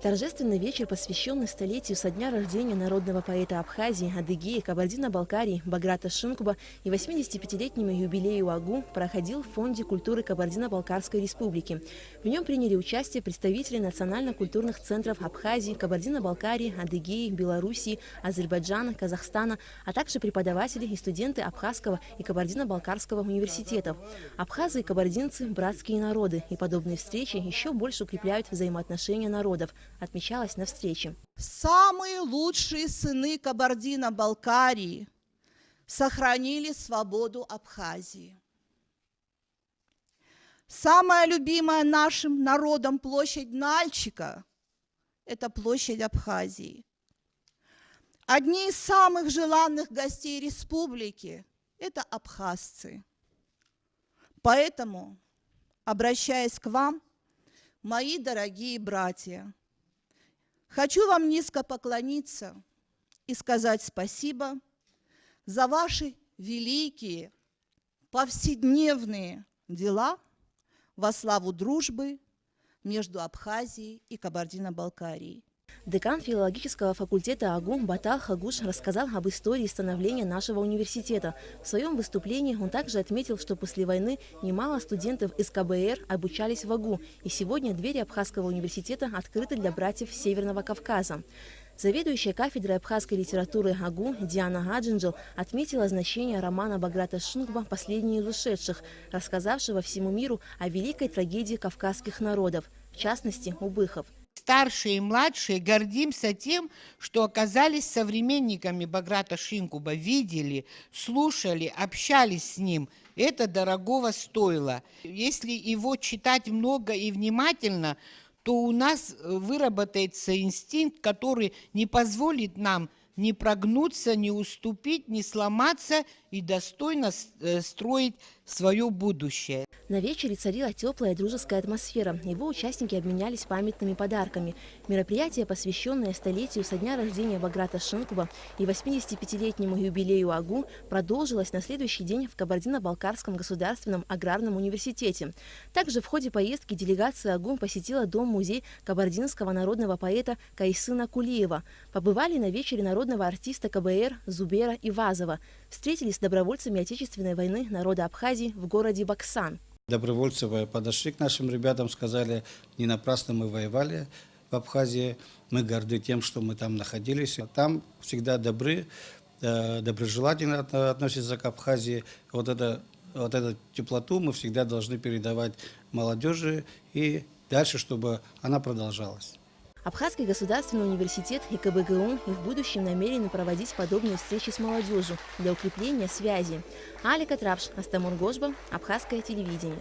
Торжественный вечер, посвященный столетию со дня рождения народного поэта Абхазии, Адыгеи, Кабардино-Балкарии Баграта Шинкуба и 85-летнему юбилею АГУ, проходил в Фонде культуры Кабардино-Балкарской республики. В нем приняли участие представители национально-культурных центров Абхазии, Кабардино-Балкарии, Адыгеи, Белоруссии, Азербайджана, Казахстана, а также преподаватели и студенты Абхазского и Кабардино-Балкарского университетов. Абхазы и кабардинцы – братские народы, и подобные встречи еще больше укрепляют взаимоотношения народов, отмечалось на встрече. Самые лучшие сыны Кабардино-Балкарии сохранили свободу Абхазии. Самая любимая нашим народом площадь Нальчика – это площадь Абхазии. Одни из самых желанных гостей республики – это абхазцы. Поэтому, обращаясь к вам, мои дорогие братья, хочу вам низко поклониться и сказать спасибо за ваши великие повседневные дела во славу дружбы между Абхазией и Кабардино-Балкарией. Декан филологического факультета АГУ Батал Хагуш рассказал об истории становления нашего университета. В своем выступлении он также отметил, что после войны немало студентов из КБР обучались в АГУ, и сегодня двери Абхазского университета открыты для братьев Северного Кавказа. Заведующая кафедрой абхазской литературы АГУ Диана Гаджинджел отметила значение романа Баграта Шинкуба «Последние из ушедших», рассказавшего всему миру о великой трагедии кавказских народов, в частности, убыхов. Старшие и младшие гордимся тем, что оказались современниками Баграта Шинкуба, видели, слушали, общались с ним. Это дорогого стоило. Если его читать много и внимательно, то у нас выработается инстинкт, который не позволит нам не прогнуться, не уступить, не сломаться и достойно строить свое будущее. На вечере царила теплая дружеская атмосфера. Его участники обменялись памятными подарками. Мероприятие, посвященное столетию со дня рождения Баграта Шинкуба и 85-летнему юбилею АГУ, продолжилось на следующий день в Кабардино-Балкарском государственном аграрном университете. Также в ходе поездки делегация АГУ посетила дом-музей кабардинского народного поэта Кайсына Кулиева. Побывали на вечере народного артиста КБР Зубера Ивазова. Встретились с добровольцами Отечественной войны народа Абхазии в городе Баксан. Добровольцы подошли к нашим ребятам, сказали, не напрасно мы воевали в Абхазии, мы горды тем, что мы там находились. Там всегда доброжелательно относятся к Абхазии. Вот эту теплоту мы всегда должны передавать молодежи и дальше, чтобы она продолжалась. Абхазский государственный университет и КБГУ и в будущем намерены проводить подобные встречи с молодежью для укрепления связи. Алика Трапш, Астамур Гожба, Абхазское телевидение.